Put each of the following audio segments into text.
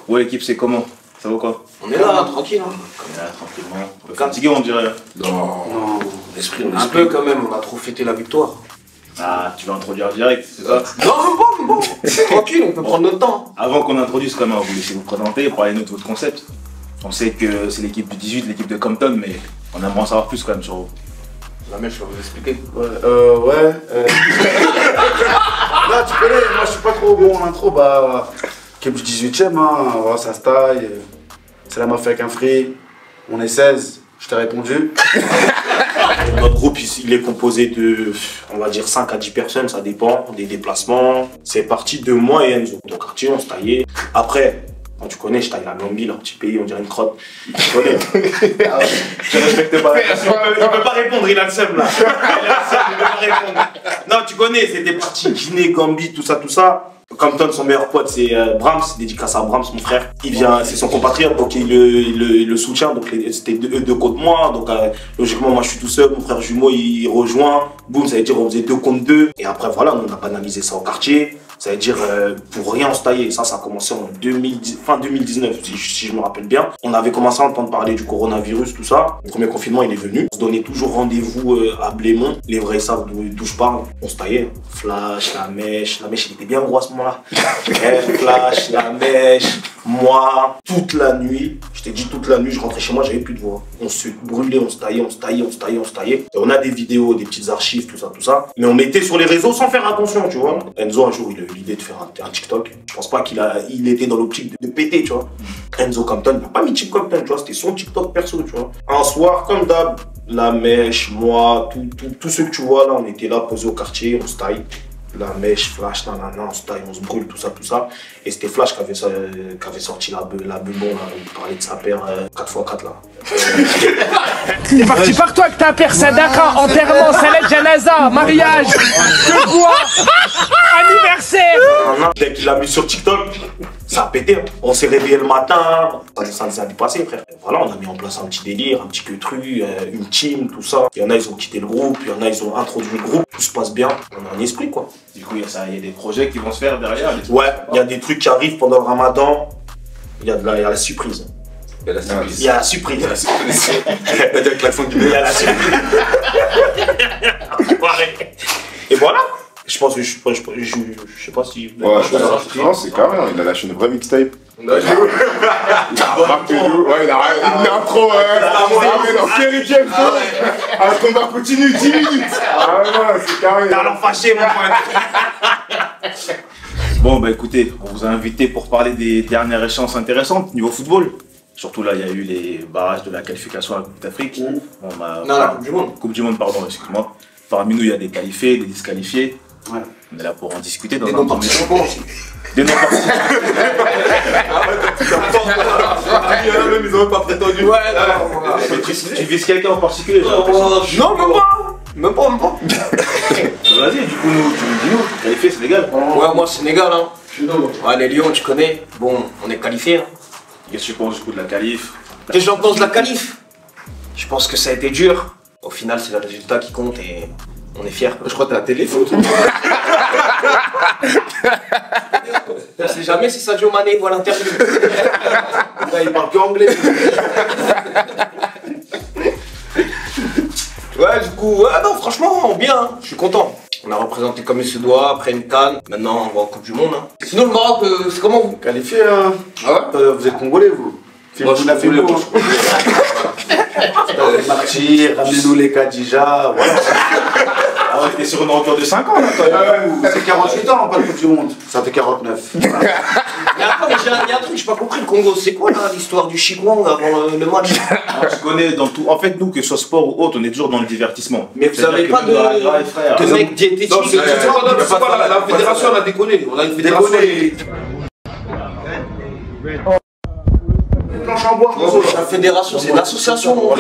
Ouais, l'équipe, c'est comment? Ça va quoi? On est là, tranquille. Hein. On est là, tranquillement. Un peu fatigué, on dirait. Non. L'esprit, un peu quand même, on a trop fêté la victoire. Ah, tu vas introduire direct, c'est ça? Non, même pas. Tranquille, on peut prendre notre temps. Avant qu'on introduise, quand même, on vous laisser vous présenter, parler de votre concept. On sait que c'est l'équipe du 18, l'équipe de Compton, mais on aimerait en savoir plus quand même sur vous. La mèche, je vais vous expliquer. Ouais. Là, tu connais, moi je suis pas trop bon en intro, bah. Équipe du 18ème, hein, voilà, ça se taille. C'est la mafia avec un free. On est 16, je t'ai répondu. Notre groupe il est composé de, on va dire 5 à 10 personnes, ça dépend des déplacements. C'est parti de moi et Enzo. Donc quartier, on se taillait. Après, tu connais, je taille la Namibie, un petit pays, on dirait une crotte. Tu connais. Je respecte pas. Il peut pas répondre, il a le seum là. Il peut pas répondre. Non, tu connais, c'était parti Guinée, Gambie, tout ça. Compton, son meilleur pote, c'est Brahms, dédicace à Brahms, mon frère. Il vient, c'est son compatriote, donc il le soutient. Donc c'était deux contre moi. Donc logiquement, moi je suis tout seul, mon frère jumeau il rejoint. Boum, ça veut dire on faisait 2 contre 2. Et après voilà, on a banalisé ça au quartier. Ça veut dire pour rien on se taillait. Ça a commencé en fin 2019, si je me rappelle bien. On avait commencé à entendre parler du coronavirus, tout ça. Le premier confinement il est venu. On se donnait toujours rendez-vous à Blémont. Les vrais savent d'où je parle. On se taillait. Flash, la mèche il était bien gros à ce moment-là. Flash, la mèche, moi, toute la nuit. Je t'ai dit toute la nuit, je rentrais chez moi, j'avais plus de voix. On se brûlait, on se taillait. Et on a des vidéos, des petites archives, tout ça. Mais on mettait sur les réseaux sans faire attention, tu vois. Enzo, un jour, il a eu l'idée de faire un TikTok. Je pense pas qu'il était dans l'optique de péter, tu vois. Enzo Compton, il n'a pas mis TikTok, tu vois. C'était son TikTok perso, tu vois. Un soir, comme d'hab, la mèche, moi, tous ceux que tu vois là, on était là, posés au quartier, on se taille. La mèche, Flash, on se taille, on se brûle, tout ça. Et c'était Flash qui avait sorti la bubon, là, il parlait de sa paire 4x4 là. T'es parti par toi que ta père Sadaka, enterrement, salade janaza, mariage, de bois, anniversaire. Dès qu'il l'a mis sur TikTok, ça a pété. Hein. On s'est réveillé le matin, ça nous a dépassé, frère. Voilà, on a mis en place un petit délire, un petit queutru, une team, tout ça. Il y en a, ils ont quitté le groupe, il y en a, ils ont introduit le groupe. Tout se passe bien, on a un esprit, quoi. Du coup, il y a des projets qui vont se faire derrière. Ouais, il y a des trucs qui arrivent pendant le ramadan. Il y a la surprise. Il y a la surprise. Il y a la surprise. Avec l'accent du Il y a la surprise. Et voilà. Je pense que je sais pas si. Ouais, non, c'est carré, il a lâché une vraie mixtape. Il a une intro, Kerry James, un combat continu, 10 minutes. Ah non, c'est carré. T'as l'air fâché, mon pote. Bon, bah écoutez, on vous a invité pour parler des dernières échéances intéressantes niveau football. Surtout là, il y a eu les barrages de la qualification à la Coupe d'Afrique. Non, la Coupe du Monde. Coupe du Monde, pardon, excuse-moi. Parmi nous, il y a des qualifiés, des disqualifiés. Ouais. On est là pour en discuter dans Des un premier temps. non-participants aussi. Des non-participants. Ils ont même pas prétendu. Ouais, Mais tu vises quelqu'un en particulier, non, même pas. Vas-y, du coup, dis-nous, qualifié, Sénégal. Ouais, moi, Sénégal, hein. Ouais, les Lions, tu connais. Bon, on est qualifiés. Hein. Qu'est-ce que tu penses du coup de la qualif? Qu'est-ce que j'en pense de la qualif? Je pense que ça a été dur. Au final, c'est le résultat qui compte et on est fiers. Je crois que t'as un téléphone. On sait jamais si Sadio Mané voit l'interview. Là, il parle que anglais. Ouais, du coup, non, franchement, bien. Hein. Je suis content. On a représenté comme il se doit, après une canne. Maintenant, on va en Coupe du Monde. Hein. Sinon, le Maroc, c'est comment vous? Qualifié, hein. Ah ouais? Vous êtes congolais, vous? Moi, je suis congolais. Martyr, ramenez-nous les Kadija, voilà. Ah ouais, t'es sur une record de 5 ans là quand même. C'est 48 ans, pas de Coupe du Monde. Ça fait 49. Mais attends, mais il y a un truc, j'ai pas compris. Le Congo, c'est quoi là l'histoire du Chikwang avant le match? Tu connais dans tout. En fait, nous, que ce soit sport ou autre, on est toujours dans le divertissement. Mais vous avez pas de mec diététique? Non, c'est pas la fédération, on a déconné. On a une fédération. Planche en bois, La fédération, c'est une association. Non,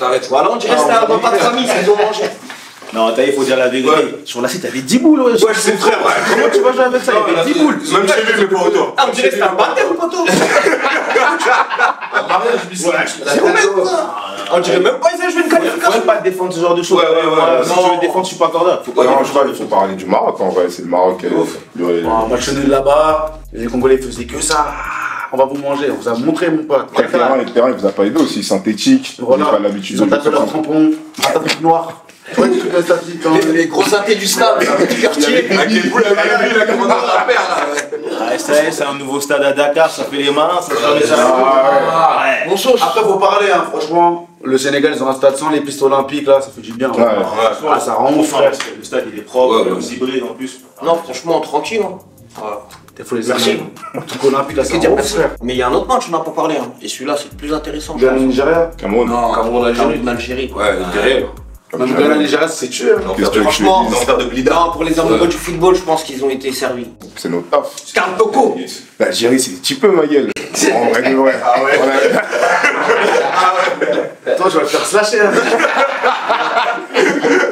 arrête. Voilà, on dirait que c'était un repas de famille qu'ils ont mangé. Non, il faut dire la vérité. Ouais. Sur la site, il y avait 10 boules. Ouais, c'est frère, ouais. Comment tu vas jouer avec ça? Il y avait 10 boules. Même chez lui, mais pas autant. Ah, on dirait que c'était un baptême, poteau. Un mariage, lui, C'est vrai, quoi. On dirait même pas qu'ils avaient joué une Faut qualification. même pas défendre ce genre de choses. Ouais. Si tu veux défendre, je suis pas encore là. Faut pas Non, défendre. je crois qu'il faut parler du Maroc en vrai, c'est le Maroc. Match nul là-bas, les Congolais faisaient que ça. on va vous manger, on vous a montré mon pote. Après, le terrain, il vous a pas aidé aussi, synthétique. Vous Voilà. n'avez pas l'habitude Ils ont de tapé jouer leur comme ça. crampon, un tapis noir. Ouais, des trucs comme ça, Les gros synthés du stade, du quartier. Avec les boules, il a commandé la paire là. Ouais, ça y est, c'est un nouveau stade à Dakar, ça fait les mains, ça fait les ouais. Mon sauce. Après, faut parler, hein, franchement. Le Sénégal, ils ont un stade sans les pistes olympiques, là, ça fait du bien. Ouais. Ah, ça rend ouf, frère. Le stade il est propre, Ouais, ouais. il est hybride en plus. Non, franchement, tranquille. Hein. Voilà. Il faut les Merci. aimer. Le truc olympique, là, ça Que dire, rend ouf, merci. frère. Mais il y a un autre match, on n'a pas parlé. Hein. Et celui-là, c'est le plus intéressant. je Ghana, pense. Nigeria. Cameroun. Non, Cameroun-Algérie. Cameroun-Algérie. Ouais, derrière. Même Ghana, Nigeria, c'est tué. Hein. Qu'est-ce que tu veux que je te Franchement, dise? L'enfer de Blida. non, pour les amoureux du football, je pense qu'ils ont été servis. C'est notre taf. Cartoko. L'Algérie, c'est des petits peu, ma gueule. En vrai de vrai. Ah ouais. Toi, je vais le faire slasher. Hein.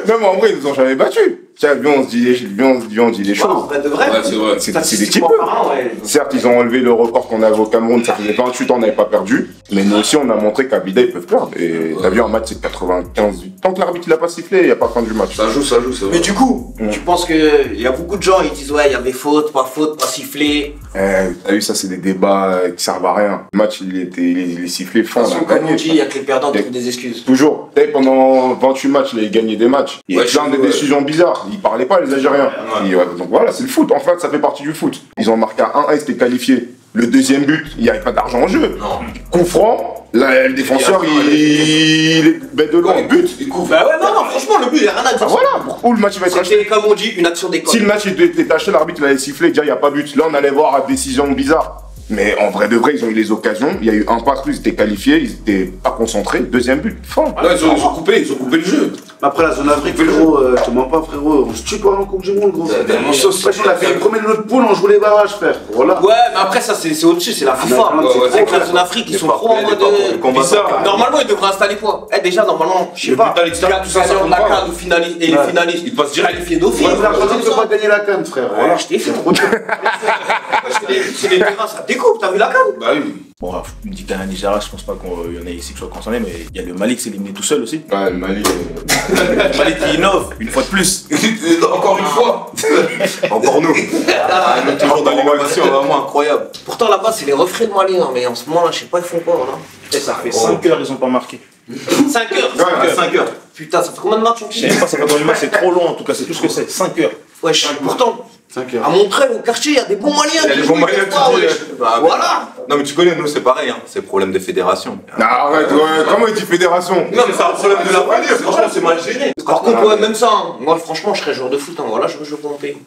Non, mais en vrai, ils nous ont jamais battus. Tiens, viens, on se dit les choses. En vrai de vrai. Ouais, c'est vrai. C'est des petits Statistiquement peu. parlant, ouais. Certes, ils ont enlevé le record qu'on avait au Cameroun, ça faisait 28 ans on n'avait pas perdu. Mais nous aussi, on a montré qu'à Blida, ils peuvent perdre. Et t'as vu, un match, c'est 95. Tant que l'arbitre il a pas sifflé, il n'y a pas fin du match. Ça joue, c'est vrai. Mais du coup, tu penses qu'il y a beaucoup de gens, ils disent ouais, il y avait faute, pas sifflé. T'as vu, ça, c'est des débats qui servent à rien. Le match, il est sifflé fin, De toute façon, on a comme on gagné. dit, il y a que les perdants qui trouvent des excuses. Toujours. T'as vu, pendant 28 matchs, il a gagné des matchs. Il y a Ouais, plein de ouais. décisions bizarres. Ils parlaient pas, les Algériens. Ouais. Et, donc voilà, c'est le foot. En fait, ça fait partie du foot. Ils ont marqué à 1-1, ils étaient qualifiés. Le deuxième but, il n'y avait pas d'argent en jeu. Non. Coup franc, là, le défenseur, il est bête de loin, il bute. Il couvre. Bah ouais, non, franchement, le but, il n'y a rien à dire. Ah, voilà, où le match il va être acheté. C'était, comme on dit, une action Si d'école. le match était acheté, l'arbitre il allait siffler, déjà il n'y a pas but. Là, on allait voir à décision bizarre. Mais en vrai de vrai, ils ont eu les occasions. Il y a eu un passe, ils étaient qualifiés, ils étaient pas concentrés. Deuxième but, fin. Là, ils ont coupé le jeu. Après, la zone Afrique, frérot, je te mens pas, frérot. On se tue pas en Coupe du Monde, gros. Mon sauce. Wesh, on a fait le premier de notre poule, on joue les barrages, frère. Voilà. Ouais, mais après, ça, c'est au-dessus, c'est la FIFA. Ouais, ouais, Avec ouais. la zone Afrique, ils Les sont trop en mode. bizarre. Normalement, ils devraient installer quoi? Déjà, normalement, je sais Le pas. but à l'extérieur, tout ça, ça compte la pas. CAN finaliste et les Ouais. finalistes. Ils passent direct. Qualifiés d'office. Ouais, l'Argentine ne peut pas gagner la canne, frère. Voilà. Je t'ai fait. C'est les terrains, ça découpe, t'as vu la CAN? Bah oui. Bon, me dit Ghana, Nigeria, je pense pas qu'il y en ait ici qui soient concernés, mais il y a le Mali qui s'est éliminé tout seul aussi. Ouais, le Mali. Le Mali qui innove, une fois de plus. Encore une fois. Encore nous. Toujours dans l'innovation, vraiment incroyable. Pourtant, là-bas, c'est les refrains de Mali, hein, mais en ce moment-là, je sais pas, ils font quoi, là. Et ça fait 5 heures, ils ont pas marqué. 5 heures. Ouais, 5 heures. Putain, ça fait combien de matchs on Je sais même pas, ça fait combien de matchs, c'est trop long en tout cas, c'est tout ce que c'est. 5 heures. Ouais, pourtant, 5 à heures. Montreuil, au quartier, il y a des bons Maliens. Il y a qui des jouent, bons Maliens des fois, qui ouais. disent, bah, Voilà. Non mais tu connais, nous c'est pareil, hein. C'est le problème des fédérations. Non, arrête, ouais, comment il dit fédération? Non mais c'est un problème de la fédération, franchement c'est mal géré. Par contre, ouais, même ça, hein. Moi, franchement, je serais joueur de foot. Hein. Voilà, je veux jouer pour mon pays.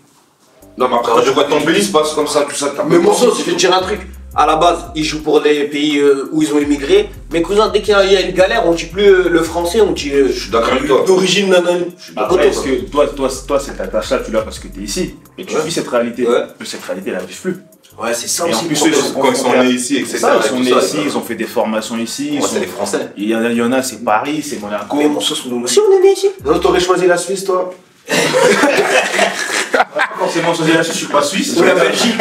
Non mais après je vois ton pays se passe comme ça, tout ça. Mais mon sauce, je vais te dire un truc. À la base, ils jouent pour les pays où ils ont immigré. Mes cousins, dès qu'il y a une galère, on dit plus le français, on dit Je suis d'accord avec toi. d'origine nanani. Après, est-ce que toi, cette attache-là, tu l'as parce que t'es ici, et tu vis cette réalité. Ouais. Mais cette réalité, elle n'arrive plus. Ouais, c'est ça Et en aussi. plus, le eux, problème. Quand ils sont nés ici, etc. C'est ça, ils sont et nés tout ça, ici, ils ont fait des formations ici. Moi c'est les Français. Il y en a, c'est Paris, c'est Monaco. Mais mon sauce, nous aussi, on est né ici. Non, t'aurais choisi la Suisse, toi? Forcément, je suis pas suisse. Ou la Belgique.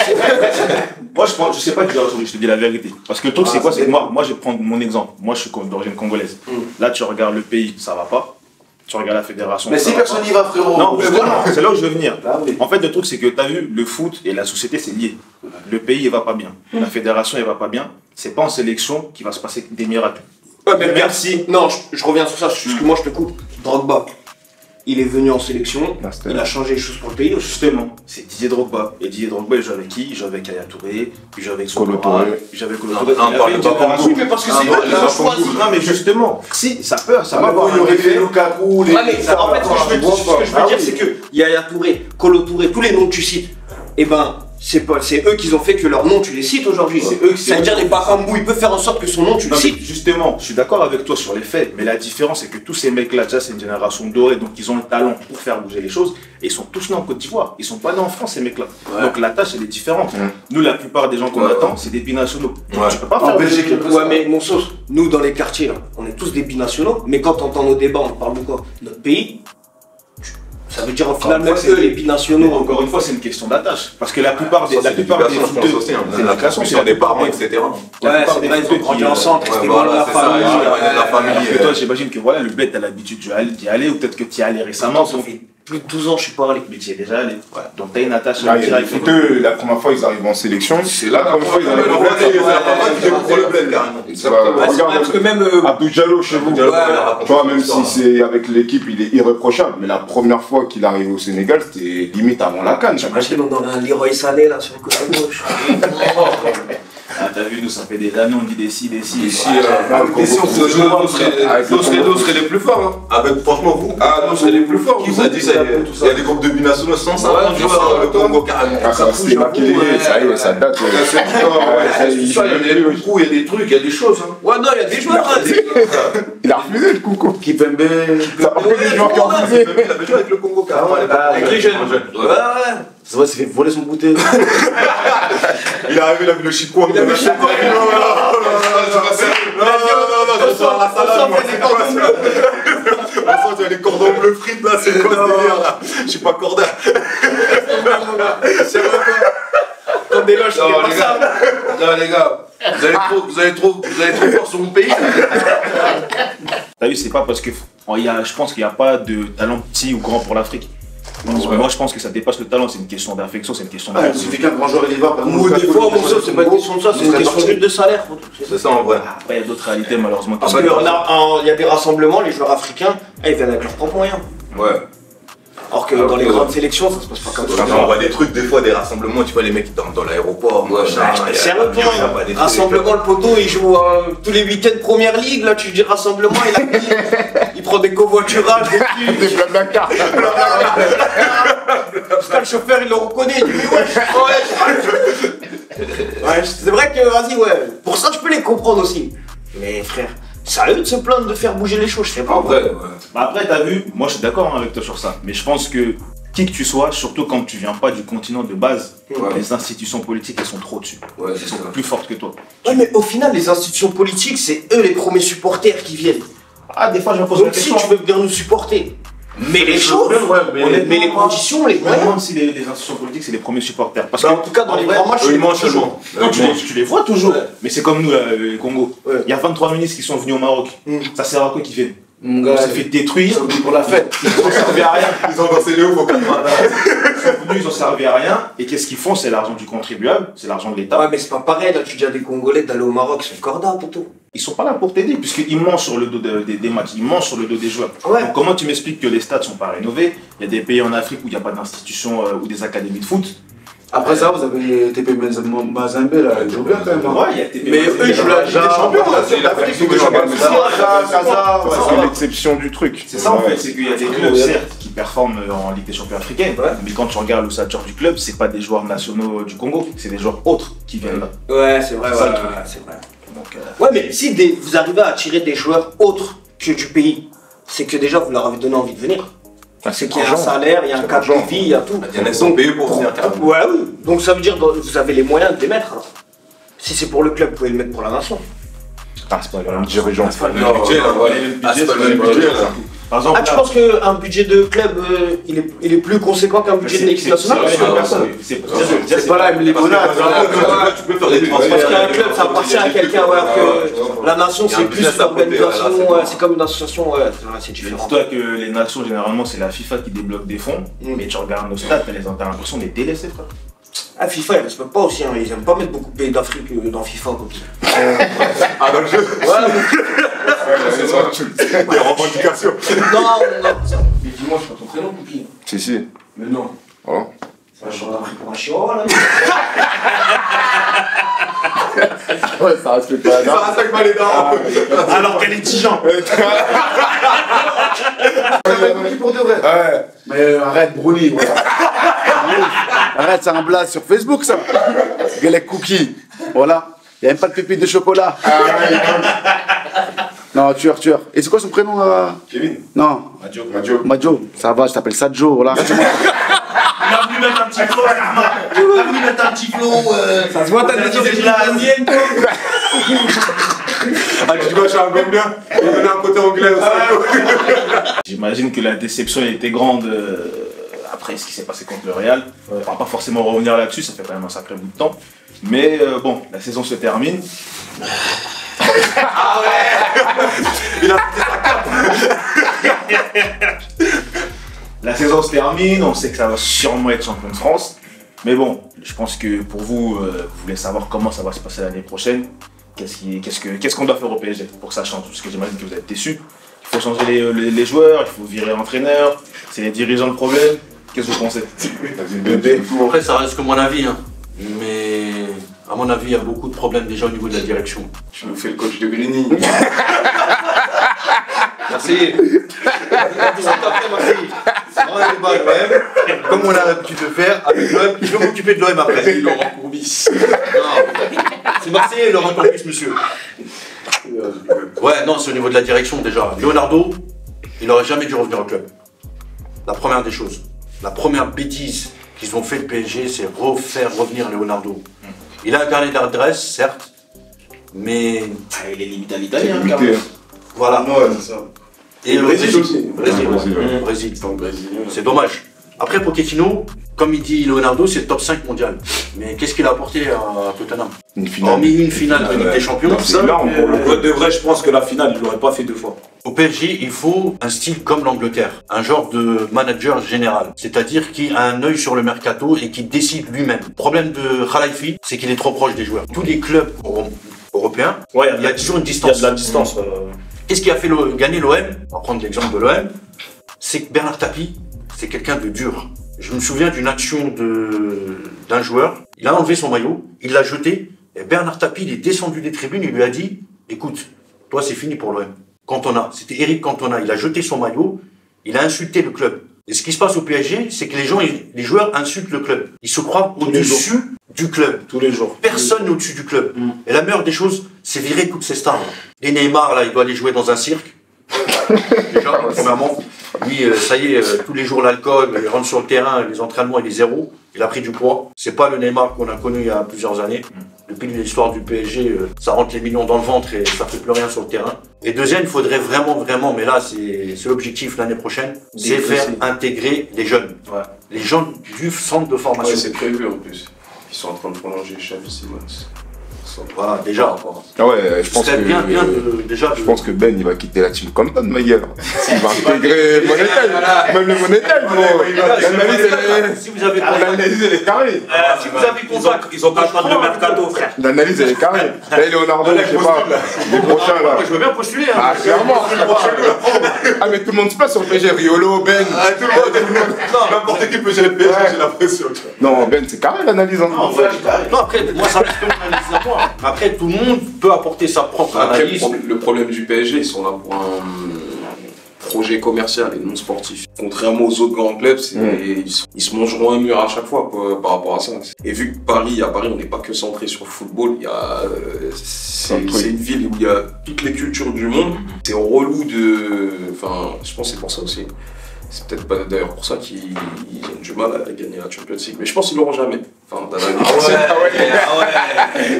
Moi, je sais pas qui j'aurais choisi, je te dis la vérité. Parce que le truc, c'est quoi? C'est que moi, je vais prendre mon exemple. Moi, je suis d'origine congolaise. Là, tu regardes le pays, ça va pas. Tu regardes la fédération. Mais ça si va personne n'y va, frérot. Non, justement, c'est là où je veux venir. Ah oui. En fait, le truc, c'est que tu as vu, le foot et la société, c'est lié. Le pays, il va pas bien. La fédération, il va pas bien. C'est pas en sélection qu'il va se passer des miracles. Ouais, mais Merci. Non, je reviens sur ça, excuse-moi, je te coupe. Drogba, il est venu en sélection, Ah, c'était il a changé les choses pour le pays aussi. Justement, c'est Didier Drogba. Et Didier Drogba, il joue avec qui? Il joue avec Yaya Touré, il joue avec Kolo Sokora, Touré. il joue avec Kolo Non, Touré. non, Il parle avait une pas génération- pour Oui, mais parce que c'est eux qui ont choisi. Non, mais justement, si, ça peut avoir Il un aurait fait effet. Lukaku, les. Ouais, mais en fait, ce que je veux dire, c'est que Yaya Touré, Kolo Touré, tous les noms que tu cites, eh ben, c'est eux qui ont fait que leur nom tu les cites aujourd'hui. C'est eux qui- C'est-à-dire les Bakambu, il peut faire en sorte que son nom tu le Non, mais cites. justement, je suis d'accord avec toi sur les faits, mais la différence c'est que tous ces mecs-là, déjà c'est une génération dorée, donc ils ont le talent pour faire bouger les choses, et ils sont tous nés en Côte d'Ivoire, ils sont pas nés en France ces mecs-là. Donc la tâche elle est différente. Nous la plupart des gens qu'on attend, c'est des binationaux. Ouais. Tu peux pas En faire Belgique, bouger- Ouais, mais mon sauce, nous dans les quartiers, là, on est tous des binationaux, mais quand on entend nos débats, on parle de quoi? Notre pays. Ça veut dire au final, une même fois, c'est- eux, les binationaux. Encore une fois, c'est une question d'attache. Parce que la plupart des Ça, c'est footeux, l'éducation, je pense aussi, hein. c'est La l'éducation, transmission des parents, etc. La Ouais, plupart c'est des vrai, ils ont footeux grandi qui, ensemble, ouais, rester voilà, loin de la c'est ça, famille. ils sont éloignés de la famille. Alors que toi, j'imagine que voilà, le bête, t'as l'habitude d'y aller, ou peut-être que tu y es allé récemment. Ça donc fait Plus de 12 ans, je suis pas allé. Mais tu y es déjà allé. Ouais. Donc t'as une attache Ah, il y a directe. des footeux, la première fois ils arrivent en sélection. C'est là la première fois qu'ils arrivent en bled, c'est la première fois qu'ils découvrent le bled carrément. Regarde, Parce que même. Abdou Diallo chez vous, tu vois, même si c'est avec l'équipe, il est irréprochable, mais la première fois qu'il arrive au Sénégal, c'était limite avant la CAN. J'imagine on aurait un Leroy Sané là sur le côté gauche. Ah, t'as vu, nous, ça fait des années, on dit des si. Nous serait les plus forts. Ah, ben franchement, vous. Ah, nous serait les plus forts. Qui vous a dit ça? Il y a des groupes de binationaux sans ça. Le Congo carrément. Ah, ça c'était Makelele, ça y est, ça date. Il y a des coups, il y a des trucs, il y a des choses. Ouais, non, il y a des joueurs. Il a refusé le coucou. Kipembe. Ça a fait des joueurs qui ont refusé. Il avait joué avec le Congo carrément à l'époque. Avec les jeunes. Ouais. C'est vrai, c'est fait voler son bouteille. Il est arrivé, il a vu le chico. Il a vu le chico. Il y a les cordons bleus frites là, c'est quoi ce délire là? Je suis pas cordaire. C'est vrai quoi? Comme des loges, Non, les gars, vous allez trop fort sur mon pays. T'as vu, c'est pas parce que je pense qu'il n'y a pas de talent petit ou grand pour l'Afrique. Moi, je pense que ça dépasse le talent, c'est une question d'affection, c'est une question de. Il suffit qu'un grand joueur il va. Ou des fois, mon c'est pas une question de ça, c'est une question juste de salaire. C'est ça en vrai. Après, il y a d'autres réalités, malheureusement. Parce qu'il y a des rassemblements, les joueurs africains, ils viennent avec leurs propres moyens. Ouais. Alors que dans les grandes sélections, ça se passe pas comme ça. On voit des trucs, des fois, des rassemblements, tu vois les mecs qui dorment dans l'aéroport, machin. C'est un peu rassemblement, le poteau, il joue tous les week-ends première ligue, là tu dis rassemblement, il prend des covoiturages, Des Blablacar. Putain, le chauffeur il le reconnaît, il dit ouais, c'est vrai que vas-y, ouais, pour ça je peux les comprendre aussi. Mais frère, c'est à eux de se plaindre de faire bouger les choses, je sais pas. En vrai, ouais. Bah après, t'as vu, moi je suis d'accord avec toi sur ça, mais je pense que qui que tu sois, surtout quand tu viens pas du continent de base, les institutions politiques elles sont trop dessus. Ouais, Elles sont plus fortes que toi. Ouais, mais au final, les institutions politiques, c'est eux les premiers supporters qui viennent. Ah, des fois je me pose la Donc si question. tu veux venir nous supporter, mais les choses, mais les conditions, les Je me moyens. demande si les institutions politiques c'est les premiers supporters. Parce Bah, que, en tout cas, dans les vrai, grands matchs, Ils mangent seulement. non, tu les vois toujours. Mais c'est comme nous, là, le Congo. Ouais. Il y a 23 ministres qui sont venus au Maroc. Ça sert à quoi qu'ils viennent? Mon On gars, s'est fait détruire. c'est venu pour la fête. Ils ont servi à rien. Ils ont dansé les ouf au 4 matins. Ils sont venus, ils ont servi à rien. Et qu'est-ce qu'ils font? C'est l'argent du contribuable, c'est l'argent de l'État. Ouais, mais c'est pas pareil, là, tu dis à des Congolais d'aller au Maroc, c'est corda, poteau. Ils sont pas là pour t'aider, puisqu'ils mangent sur le dos des matchs, ils mangent sur le dos des joueurs. Ouais. Donc comment tu m'expliques que les stades sont pas rénovés? Il y a des pays en Afrique où il n'y a pas d'institutions ou des académies de foot. Après ça, vous avez TP Mazembe là, il joue bien quand même. Ouais, il y a des Mais eux, ils jouent la Ligue des Champions, là, c'est l'Afrique, c'est que C'est l'exception du truc. C'est ça en fait, c'est qu'il y a des clubs certes qui performent en Ligue des Champions africaine, mais quand tu regardes l'ossature du club, c'est pas des joueurs nationaux du Congo, c'est des joueurs autres qui viennent là. Ouais, c'est vrai, C'est ça, le ouais, truc. c'est vrai. Donc, Ouais, mais si vous arrivez à attirer des joueurs autres que du pays, c'est que déjà vous leur avez donné envie de venir. C'est qu'il y a un salaire, il y a un cadre de vie, il y a tout. Il y en a qui sont payés pour venir carrément. Ouais, oui. Donc ça veut dire que vous avez les moyens de les mettre. Alors. Si c'est pour le club, vous pouvez le mettre pour la nation. Ah, c'est pas le même dirigeant. C'est pas le même budget là, ouais. Ah, c'est pas le même budget là. par exemple, Ah, tu penses qu'un budget de club, il est plus conséquent qu'un budget de l'équipe nationale? c'est pas là, mais les bonats. Tu peux faire des transferts. Parce qu'un club, ça appartient à quelqu'un, ouais, que la nation, c'est plus l'organisation, ouais, c'est comme une association, ouais, c'est différent. Dis-toi que les nations, généralement, c'est la FIFA qui débloque des fonds, mais tu regardes nos stats, t'as l'impression d'être délaissés, frère. Ah, FIFA, ils respectent pas aussi, hein. Ils aiment pas mettre beaucoup de pays d'Afrique dans FIFA comme ça. Ah, dans le jeu. C'est ça. Des revendications. Non, non. Mais dis-moi, c'est pas ton prénom, Pouki. Si. Mais non. Oh. Ça va changer. Pris pour un chihuahua, là. Ouais, ça respecte pas. Ça attaque pas les dents. Alors qu'elle est Tijan. Pour de vrai. Ouais. Mais arrête, Bruni. Voilà. Arrête, c'est un blaze sur Facebook, ça. Galec Cookie. Voilà. Il n'y a même pas de pépite de chocolat. Non, tueur. Et c'est quoi son prénom Kevin. Non. Madio. Majo. Ça va, je t'appelle Sadjo. Voilà. Il a voulu mettre un petit flow, il a voulu mettre un petit flow. Ça se voit, t'as des origines indiennes, toi. Ah, tu vois, je suis un Gambien. Il venait un côté anglais aussi. J'imagine que la déception était grande après ce qui s'est passé contre le Real. On va pas forcément revenir là-dessus, ça fait quand même un sacré bout de temps. Mais bon, la saison se termine. Ah ouais. Il a fait sa cape. la saison se termine, on sait que ça va sûrement être champion de France. Mais bon, je pense que pour vous, vous voulez savoir comment ça va se passer l'année prochaine. Qu'est-ce qu'on doit faire au PSG pour que ça change? Parce que j'imagine que vous êtes déçus. Il faut changer les joueurs, il faut virer l'entraîneur. C'est les dirigeants le problème. Qu'est-ce que vous pensez? Après, ça reste que mon avis. Hein. Mais à mon avis, il y a beaucoup de problèmes déjà au niveau de la direction. Je me fais le coach de Grigny. Merci. Merci. On a débat l'OM, comme on a l'habitude de faire avec l'OM. Je vais m'occuper de l'OM après. Laurent Courbis. C'est Marseillais, Laurent Courbis, monsieur. Ouais, non, c'est au niveau de la direction déjà. Leonardo, il n'aurait jamais dû revenir au club. La première des choses. La première bêtise qu'ils ont fait le PSG, c'est faire revenir Leonardo. Il a un carnet d'adresse, certes, mais. Il est limité à l'Italie, hein, voilà. Ouais, c'est ça. Et le Brésil aussi. Brésil. C'est dommage. Après Pochettino, comme il dit Leonardo, c'est le top 5 mondial. Mais qu'est-ce qu'il a apporté à Tottenham? Une finale. Hormis une finale de Ligue des Champions. C'est énorme. De vrai, je pense que la finale, il l'aurait pas fait 2 fois. Au PSG, il faut un style comme l'Angleterre, un genre de manager général, c'est-à-dire qui a un œil sur le mercato et qui décide lui-même. Le problème de Khalifi, c'est qu'il est trop proche des joueurs. Tous les clubs européens, Ouais, il y a toujours une distance. Il y a de la distance. Qu'est-ce qui a fait gagner l'OM? On va prendre l'exemple de l'OM. C'est que Bernard Tapie, c'est quelqu'un de dur. Je me souviens d'une action d'un joueur. Il a enlevé son maillot, il l'a jeté, et Bernard Tapie, il est descendu des tribunes, il lui a dit, écoute, toi c'est fini pour l'OM. Cantona, c'était Eric Cantona, il a jeté son maillot, il a insulté le club. Et ce qui se passe au PSG, c'est que les joueurs insultent le club. Ils se croient au-dessus du club. Tous les jours. Personne n'est au-dessus du club. Et la meilleure des choses, c'est virer toutes ces stars. Les Neymar, là, il doit aller jouer dans un cirque. Déjà, premièrement. Lui, ça y est, tous les jours l'alcool, il rentre sur le terrain, les entraînements, il est zéro. Il a pris du poids. C'est pas le Neymar qu'on a connu il y a plusieurs années. Depuis l'histoire du PSG, ça rentre les millions dans le ventre et ça fait plus rien sur le terrain. Et deuxième, il faudrait vraiment, mais là, c'est l'objectif l'année prochaine, c'est faire intégrer les jeunes. Ouais. Les jeunes du centre de formation. Ouais, c'est prévu en plus. Ils sont en train de prolonger Xavi Simons. Voilà, déjà. Ah ouais, je pense que. Bien déjà. Je pense que Ben il va quitter la team Compton, ma gueule. Il va intégrer Monétel. Même le Monétel, l'analyse Si vous avez l'analyse elle est carrée. si vous avez contact, Ils ont pas le temps de le mercato, frère. L'analyse elle est carrée. Là, Leonardo, je sais pas, les prochains là. moi je veux bien postuler. Hein. Ah, clairement. Ah, mais tout le monde se passe sur le PSG. Riolo, Ben. Tout le monde. N'importe qui peut gérer le PSG, j'ai l'impression. Non, Ben, c'est carré l'analyse. Non, après, moi ça reste que mon analyse à moi. Après, tout le monde peut apporter sa propre Après, analyse. le problème du PSG, ils sont là pour un projet commercial et non sportif. Contrairement aux autres grands clubs, ils se mangeront un mur à chaque fois par rapport à ça. Et vu que à Paris, on n'est pas que centré sur le football, c'est une ville où il y a toutes les cultures du monde. C'est relou Enfin, je pense que c'est pour ça aussi. C'est peut-être pas d'ailleurs pour ça qu'ils ont du mal à gagner la Champions League. Mais je pense qu'ils l'auront jamais. Enfin, Ah ouais.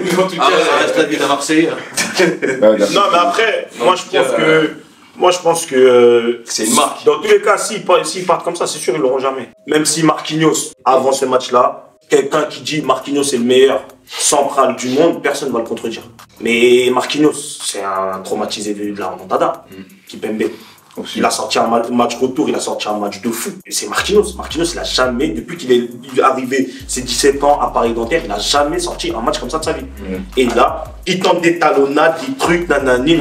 Ça reste la ville à Marseille. Non, mais après, moi je pense que c'est une marque. Dans tous les cas, s'ils partent comme ça, c'est sûr ils l'auront jamais. Même si Marquinhos, avant ce match-là, quelqu'un qui dit Marquinhos est le meilleur central du monde, personne ne va le contredire. Mais Marquinhos, c'est un traumatisé de la remontada, Kimpembe. Il a sorti un match retour, il a sorti un match de fou. Et c'est Marquinhos. Marquinhos, il a jamais, depuis qu'il est arrivé ses 17 ans à Paris-Nanterre, il n'a jamais sorti un match comme ça de sa vie. Et là, il tente des talonnades, des trucs, nanani,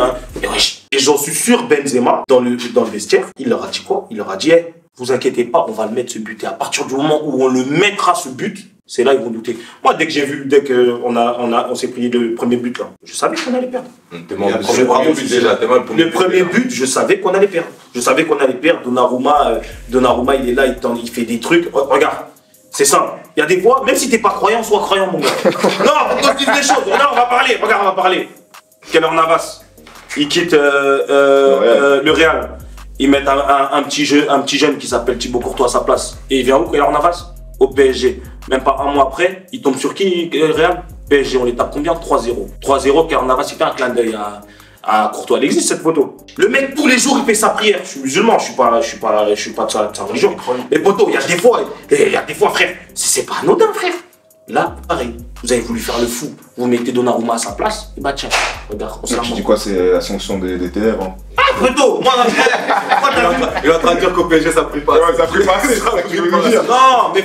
Et j'en suis sûr, Benzema, dans le vestiaire, il leur a dit quoi? Il leur a dit, hey, vous inquiétez pas, on va le mettre ce but. Et à partir du moment où on le mettra ce but, c'est là ils vont douter. Moi, dès qu'on s'est pris le premier but là, je savais qu'on allait perdre. Le premier but, je savais qu'on allait perdre. Je savais qu'on allait perdre. Donnarumma, il est là, il fait des trucs. Oh, regarde, c'est ça. Il y a des fois, même si t'es pas croyant, sois croyant, mon gars. Non, on dit des choses. Non, on va parler. Regarde, on va parler. Keylor Navas, il quitte le Real. Ils mettent un petit jeune qui s'appelle Thibaut Courtois à sa place. Et il vient où, Keylor Navas? Au PSG. Même pas un mois après, il tombe sur qui, Real? PSG, on les tape combien? 3-0. 3-0, car Navas, il fait un clin d'œil à Courtois. Elle existe cette photo. Le mec, tous les jours, il fait sa prière. Je suis musulman, je suis pas de sa religion. Mais poto, il y a des fois, frère, c'est pas anodin, frère. Là, pareil, vous avez voulu faire le fou. Vous mettez Donnarumma à sa place, et bah tiens, regarde, on se la Tu dis quoi, c'est la sanction des ténèbres, hein. Ah, Bruto, moi, Il est en train de dire qu'au PSG ça prie pas. Ouais, ça fait passer, c'est ça que tu veux nous dire. Non, mais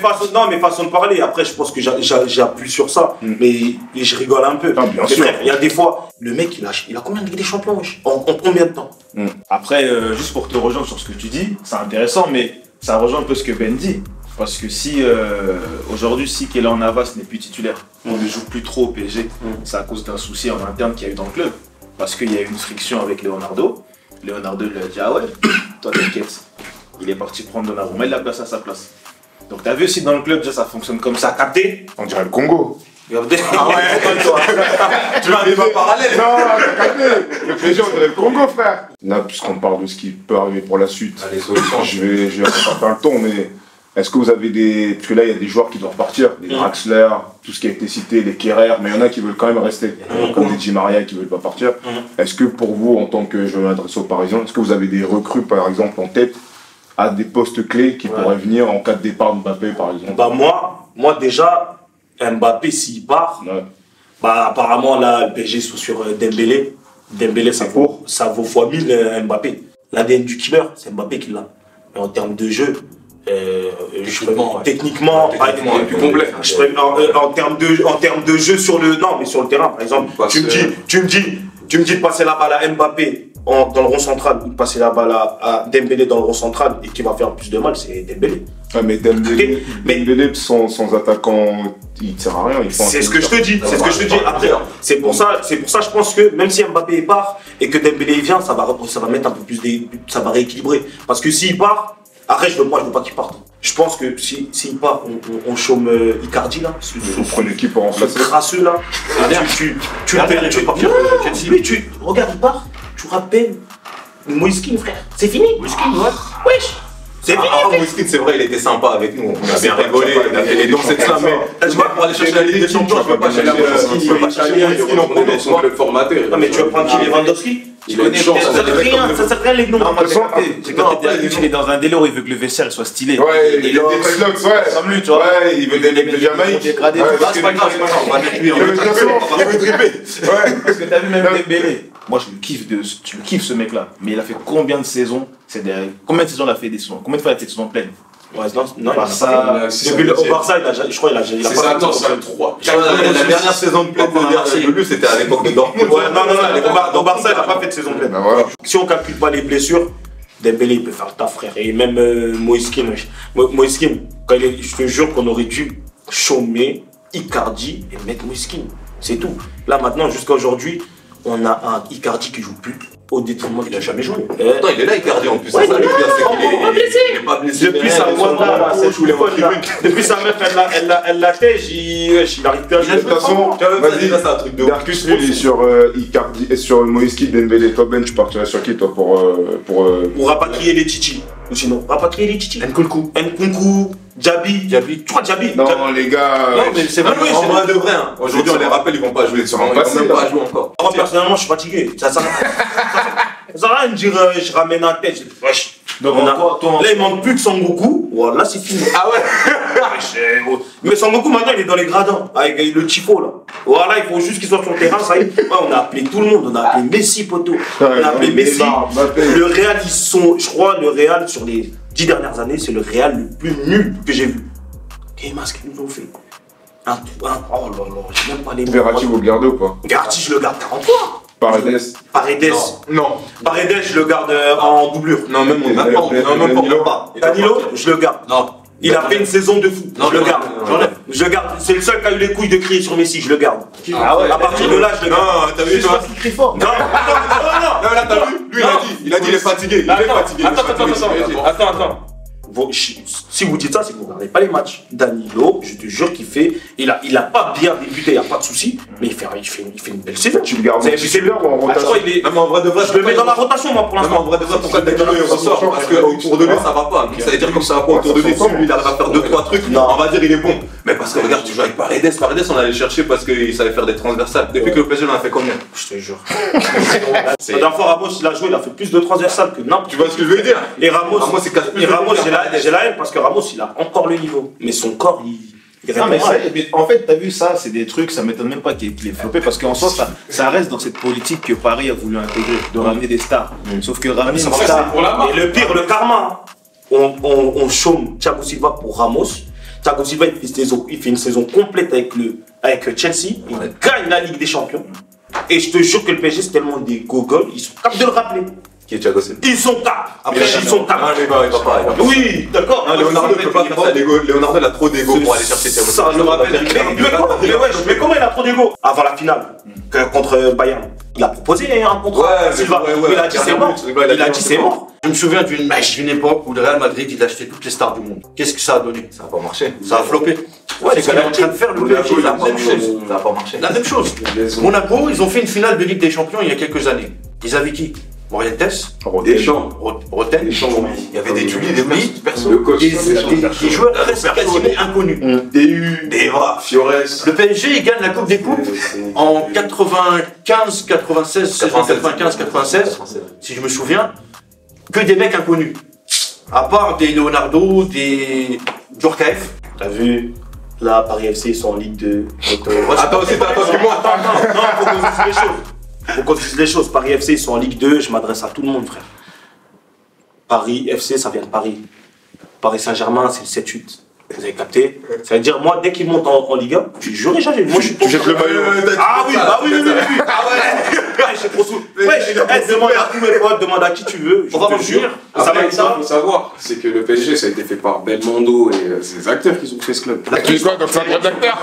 façon de parler. Après, je pense que j'appuie sur ça. Mais je rigole un peu. Ah, bien sûr. Frère, il y a des fois, le mec, il a combien de Ligue des Champions, wesh, en combien de temps? Après, juste pour te rejoindre sur ce que tu dis, c'est intéressant, mais ça rejoint un peu ce que Ben dit. Parce que si aujourd'hui, si Keylor Navas n'est plus titulaire, on ne joue plus trop au PSG, c'est à cause d'un souci en interne qu'il y a eu dans le club. Parce qu'il y a eu une friction avec Leonardo. Leonardo lui a dit ah ouais, toi t'inquiète. Il est parti prendre Donnarumma, il l'a placé à sa place. Donc t'as vu aussi dans le club, déjà ça fonctionne comme ça, capté. On dirait le Congo. Regardez. Ah ouais, tu vas arriver en parallèle. Non, t'as capté. Le PSG, on dirait le Congo, frère. Là, puisqu'on parle de ce qui peut arriver pour la suite, Les solutions. je vais pas faire le ton, mais est-ce que vous avez des... Parce que là, il y a des joueurs qui doivent partir, des Draxler, tout ce qui a été cité, les Kerrer, mais il y en a qui veulent quand même rester, comme des Di Maria qui veulent pas partir. Est-ce que pour vous, en tant que je m'adresse aux Parisiens, est-ce que vous avez des recrues, par exemple, en tête, à des postes clés qui pourraient venir en cas de départ de Mbappé, par exemple? Bah moi déjà, Mbappé s'il part, bah apparemment là, le PSG sont sur Dembélé. Dembélé, ça vaut fois 1000 Mbappé. L'ADN du killer, c'est Mbappé qui l'a. Mais en termes de jeu, techniquement, plus complet. En termes de jeu sur le terrain, par exemple, tu me dis de passer la balle à Mbappé dans le rond central, ou de passer la balle à Dembélé dans le rond central et qui va faire plus de mal, c'est Dembélé. Ouais, mais Dembélé sans attaquant, il ne sert à rien. C'est ce que je te dis. Après, c'est pour ça, je pense que même si Mbappé part et que Dembélé vient, ça va mettre un peu plus ça va rééquilibrer. Parce que s'il part, après je veux pas qu'il parte. Je pense que s'il part, on chôme Icardi là. Vous prenez qui pour remplacer? Ce crasseux là. Regarde, il part. Tu rappelles Moïskine, frère. C'est fini. Moïskine, ouais. Wesh. C'est fini. Moïskine, c'est vrai, il était sympa avec nous. On a bien rigolé. Il a fait les dons cette semaine. Pour aller chercher la Ligue des Champions, je peux pas chercher Moïskine en premier. Son club formateur. Non, mais tu vas prendre qui, Lewandowski? Ça sert rien les noms. C'est quand il est dans un délire où il veut que le vestiaire soit stylé. Ouais, il a des dreadlocks, ouais. Comme lui, tu vois. Ouais, il veut des mecs de Jamaïque. C'est pas grave, on va mettre lui en Il veut dribber. Ouais. Parce que t'as vu même Dembélé. Moi je le kiffe ce mec là. Mais il a fait combien de saisons? Combien de saisons il a fait des saisons? Combien de fois il a fait des saisons pleines? Ouais, non, Barça. Depuis au Barça, je crois qu'il a C'est ça, attends, c'est 3. La dernière saison de pleine de lui, c'était à l'époque de Dortmund. Ouais, non, au Barça, il n'a pas fait de saison pleine. Si on ne calcule pas les blessures, Dembélé il peut faire le taf, frère. Et même Moïskine, je te jure qu'on aurait dû chômer Icardi et mettre Moïskine. C'est tout. Là maintenant, jusqu'à aujourd'hui, on a un Icardi qui joue plus au détriment qu'il n'a jamais joué. Attends, il est là Icardi en plus. Ouais, ça, il est pas blessé. Depuis sa meuf, elle l'a tège, il arrive plus à jouer. De toute façon, vas-y, c'est un truc de Darkus, lui, il est sur Icardi et sur Moïskine, Dembélé. Toi, Ben, tu partirais sur qui, toi, pour rapatrier les Chichi. Ou sinon, rapatrier les Chichi. Nkunku, Diaby. Tu crois Diaby? Non, les gars. Non, mais c'est vrai, en vrai de vrai. Aujourd'hui, on les rappelle, ils vont pas jouer. Ils vont même pas jouer encore. Moi, personnellement, je suis fatigué. Ça sert à rien de dire je ramène un tête. Wesh. Donc là, il manque plus que Son Goku. Voilà, c'est fini. Ah ouais. Mais Son Goku, maintenant, il est dans les gradins. Avec le Tifo, là. Voilà, il faut juste qu'il soit sur le terrain. Ça y est. Ouais, on a appelé tout le monde. On a appelé Messi, poto. On a appelé Messi. Le Real, je crois, le Real, sur les 10 dernières années, c'est le Real le plus nul que j'ai vu. Qu'est-ce qu'ils nous ont fait? Oh là là, j'ai même pas les mots. Verratti ou Gardo, quoi? Verratti, je le garde 40 fois. Paredes. Non. Paredes, je le garde en doublure. Non, même pas. Danilo, je le garde. Non. Il a fait une saison de fou. Je le garde. Je le garde. C'est le seul qui a eu les couilles de crier sur Messi. Je le garde. Ah ouais. À partir de là, je le garde. Non, t'as vu, toi? Non, attends. Là, t'as vu? Lui, il a dit, il est fatigué. Attends. Si vous dites ça, c'est que vous ne regardez pas les matchs. Danilo, je te jure qu'il fait. Il a pas bien débuté, il n'y a pas de souci, mais il fait une belle saison. Tu le gardes en rotation. En vrai de vrai, je le mets dans la rotation, moi, pour l'instant. En vrai de vrai, pourquoi Danilo il ressort? Parce qu'autour de lui, ça va pas. Ça veut dire comme ça va pas autour de lui. Lui, il arrive à faire 2-3 trucs. On va dire il est bon. Mais parce que regarde, tu joues avec Paredes. Paredes, on allait le chercher parce qu'il savait faire des transversales. Depuis que le PSG, on a fait combien? Je te jure. La dernière fois, Ramos, il a joué, il a fait plus de transversales que n'importe. Tu vois ce que je veux dire? Et Ramos, j'ai la haine parce que Ramos, il a encore le niveau. Mais son corps, Il Non, répond mal. mais en fait, t'as vu ça, c'est des trucs, ça m'étonne même pas qu'il ait floppé parce qu'en soi, ça reste dans cette politique que Paris a voulu intégrer, de ramener des stars. Sauf que ramener une star. Et le pire, le karma, on chôme Thiago Silva pour Ramos. Thiago Silva, il fait une saison complète avec Chelsea. Il gagne la Ligue des Champions. Et je te jure que le PSG, c'est tellement des gogoles, ils sont capables de le rappeler. Qui est Thiago Silva? Ils sont capables. Après, ils sont capables. Il va pas. Oui, d'accord. Leonardo ne peut pas faire d'ego. Leonardo, il a trop d'ego pour aller chercher Thiago Silva. Ça, je me rappelle. Mais comment il a trop d'ego? Avant la finale, contre Bayern, il a proposé un contrat. Silva. Il a dit c'est mort. Il a dit c'est mort. Je me souviens d'une époque où le Real Madrid, il achetait toutes les stars du monde. Qu'est-ce que ça a donné? Ça n'a pas marché. Ça a floppé. Ouais, c'est ce qu'il est en train de faire le PSG, la même chose. Ça n'a pas marché. La même chose. Monaco, ils ont fait une finale de Ligue des Champions il y a quelques années. Ils avaient qui? Morientes, Deschamps. Roten, Deschamps. il y avait des Tulis, des Blis, Le coach. des joueurs presque quasiment inconnus. Deva. Fiores. Le PSG, il gagne la Coupe des Coupes en 95, 96, saison 95, 96, si je me souviens, que des mecs inconnus. À part des Leonardo, des Djorkaeff. T'as vu? Là, Paris FC, ils sont en Ligue 2. Attends, c'est pas moi. Non, faut qu'on dise les choses. Faut qu'on dise les choses. Paris FC, ils sont en Ligue 2. Je m'adresse à tout le monde, frère. Paris FC, ça vient de Paris. Paris Saint-Germain, c'est le 7-8. Vous avez capté? Ça veut dire, moi, dès qu'ils montent en Ligue 1, je jure, moi, je suis Tu jettes le maillot. Ah oui. Ah ouais. J'ai trop sous. Demande à tous mes potes, demande à qui tu veux. On va revenir. Ça va être ça. Il faut savoir, c'est que le PSG, ça a été fait par Belmondo et ses acteurs qui ont fait ce club. Tu dis quoi, donc c'est un droit d'acteur?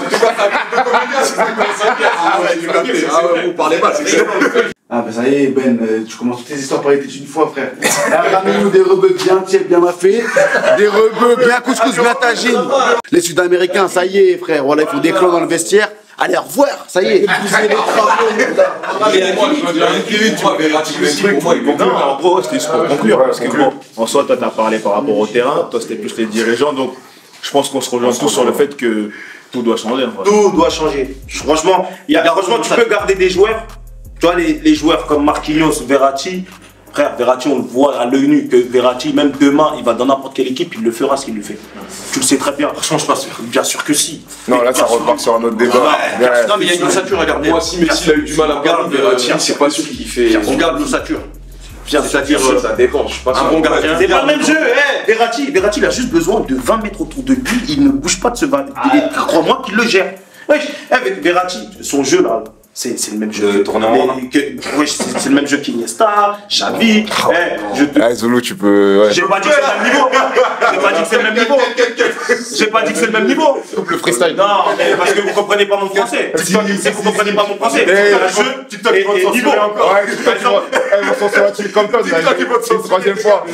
Vous parlez pas, c'est Ah bah ça y est Ben, tu commences toutes tes histoires par été une fois frère. Là, ramène-nous des rebeux bien tièdes, bien maffés, des rebeux bien couscous, bien tagine. Les Sud-Américains, ça y est frère, voilà, ils font des clans dans le vestiaire. Allez, au revoir, ça y est. Non, en gros, c'était juste pour conclure. Parce que bon, en soi, toi, t'as parlé par rapport au terrain, toi, c'était plus les dirigeants. Donc, je pense qu'on se rejoint tous sur le fait que tout doit changer. Tout doit changer. Franchement, franchement, tu peux garder des joueurs. Tu vois, les joueurs comme Marquinhos, Verratti. Frère, Verratti, on le voit à l'œil nu que Verratti, même demain, il va dans n'importe quelle équipe, il le fera ce qu'il le fait. Tu le sais très bien. Franchement, je pense bien sûr que si. Non, là, ça repart sur un autre débat. Non, mais il y a une ossature à garder. Moi, si Messi a eu du mal à perdre Verratti, c'est pas sûr qu'il fait. On garde l'ossature. C'est-à-dire, ça dépend. Je suis pas sûr. Un bon gardien. C'est pas le même jeu. Verratti, il a juste besoin de 20 mètres autour de lui. Il ne bouge pas de ce 20. Crois-moi qu'il le gère. Wesh, Verratti, son jeu là. C'est le même jeu. C'est le même jeu qu'Iniesta, Xavi. Zulu, tu peux. J'ai pas dit que c'est le même niveau. J'ai pas dit que c'est le même niveau. J'ai pas dit que c'est le même niveau. Le freestyle. Non, mais parce que vous comprenez pas mon français. C'est que vous comprenez pas mon français. TikTok, ils vont te censurer encore. Ouais, TikTok, ils vont censurer un truc comme ça. C'est une troisième fois.